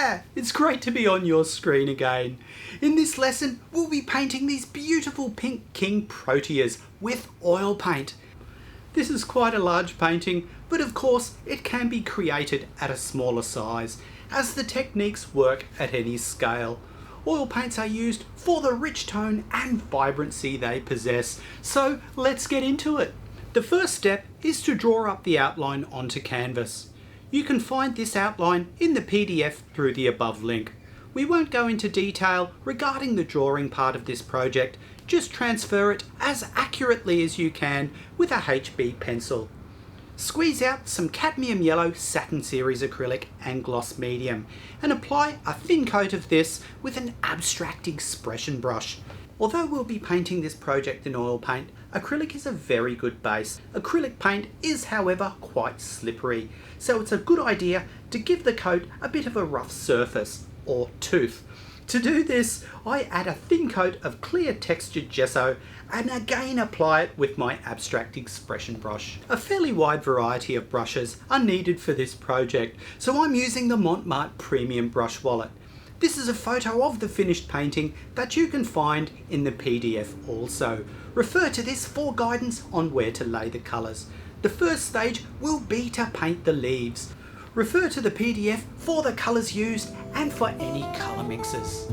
Yeah, it's great to be on your screen again. In this lesson, we'll be painting these beautiful pink king proteas with oil paint. This is quite a large painting, but of course it can be created at a smaller size, as the techniques work at any scale. Oil paints are used for the rich tone and vibrancy they possess, so let's get into it. The first step is to draw up the outline onto canvas. You can find this outline in the PDF through the above link. We won't go into detail regarding the drawing part of this project, just transfer it as accurately as you can with a HB pencil. Squeeze out some cadmium yellow satin series acrylic and gloss medium and apply a thin coat of this with an abstract expression brush. Although we'll be painting this project in oil paint, acrylic is a very good base. Acrylic paint is, however, quite slippery, so it's a good idea to give the coat a bit of a rough surface, or tooth. To do this, I add a thin coat of clear textured gesso and again apply it with my abstract expression brush. A fairly wide variety of brushes are needed for this project, so I'm using the Montmartre Premium Brush Wallet. This is a photo of the finished painting that you can find in the PDF also. Refer to this for guidance on where to lay the colours. The first stage will be to paint the leaves. Refer to the PDF for the colours used and for any colour mixes.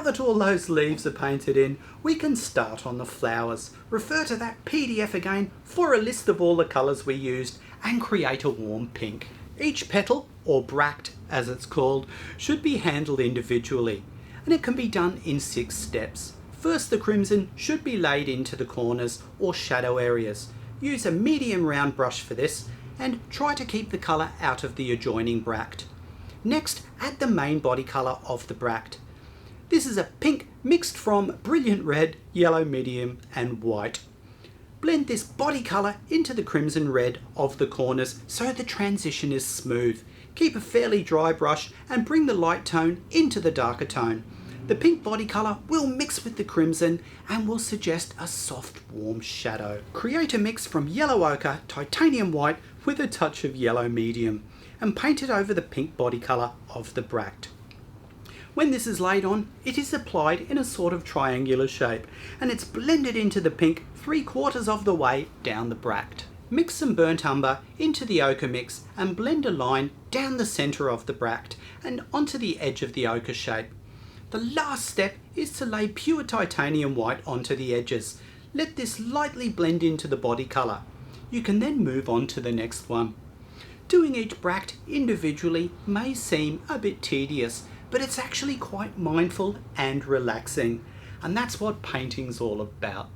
that all those leaves are painted in, we can start on the flowers. Refer to that PDF again for a list of all the colours we used and create a warm pink. Each petal, or bract as it's called, should be handled individually, and it can be done in 6 steps. First, the crimson should be laid into the corners or shadow areas. Use a medium round brush for this and try to keep the colour out of the adjoining bract. Next, add the main body colour of the bract. This is a pink mixed from brilliant red, yellow medium and white. Blend this body colour into the crimson red of the corners so the transition is smooth. Keep a fairly dry brush and bring the light tone into the darker tone. The pink body colour will mix with the crimson and will suggest a soft, warm shadow. Create a mix from yellow ochre, titanium white with a touch of yellow medium and paint it over the pink body colour of the bract. When this is laid on, it is applied in a sort of triangular shape and it's blended into the pink 3/4 of the way down the bract. Mix some burnt umber into the ochre mix and blend a line down the centre of the bract and onto the edge of the ochre shape. The last step is to lay pure titanium white onto the edges. Let this lightly blend into the body colour. You can then move on to the next one. Doing each bract individually may seem a bit tedious, but it's actually quite mindful and relaxing, and that's what painting's all about.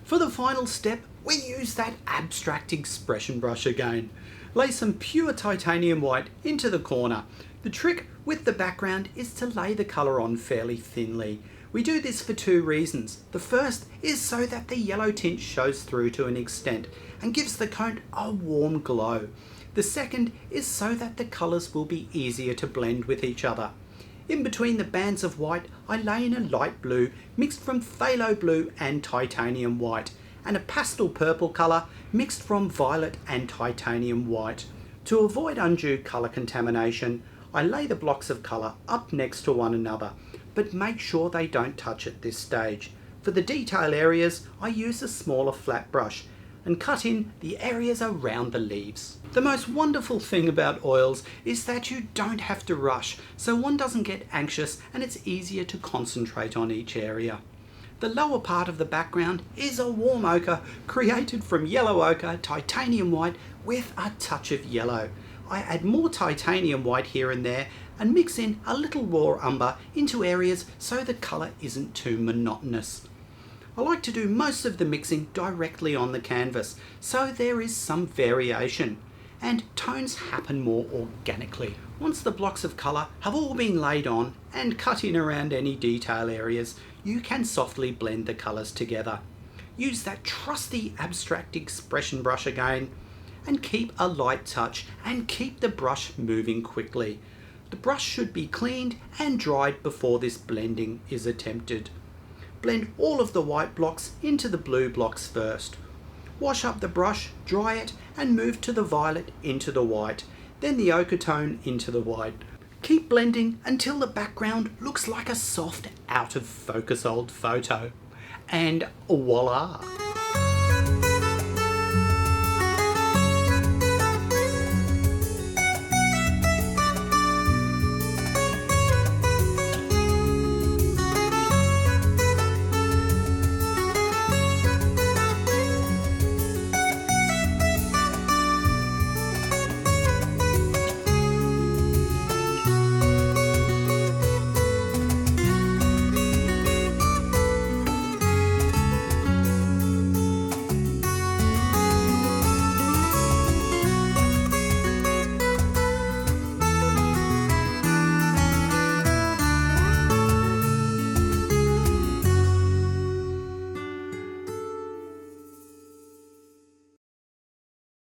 For the final step, we use that abstract expression brush again. Lay some pure titanium white into the corner. The trick with the background is to lay the colour on fairly thinly. We do this for two reasons. The first is so that the yellow tint shows through to an extent and gives the coat a warm glow. The second is so that the colours will be easier to blend with each other. In between the bands of white, I lay in a light blue mixed from phthalo blue and titanium white, and a pastel purple colour mixed from violet and titanium white. To avoid undue colour contamination, I lay the blocks of colour up next to one another, but make sure they don't touch at this stage. For the detail areas, I use a smaller flat brush and cut in the areas around the leaves. The most wonderful thing about oils is that you don't have to rush, so one doesn't get anxious and it's easier to concentrate on each area. The lower part of the background is a warm ochre created from yellow ochre, titanium white with a touch of yellow. I add more titanium white here and there and mix in a little raw umber into areas so the colour isn't too monotonous. I like to do most of the mixing directly on the canvas, so there is some variation, and tones happen more organically. Once the blocks of colour have all been laid on and cut in around any detail areas, you can softly blend the colours together. Use that trusty abstract expression brush again, and keep a light touch and keep the brush moving quickly. The brush should be cleaned and dried before this blending is attempted. Blend all of the white blocks into the blue blocks first. Wash up the brush, dry it, and move to the violet into the white, then the ochre tone into the white. Keep blending until the background looks like a soft, out of focus old photo. And voila!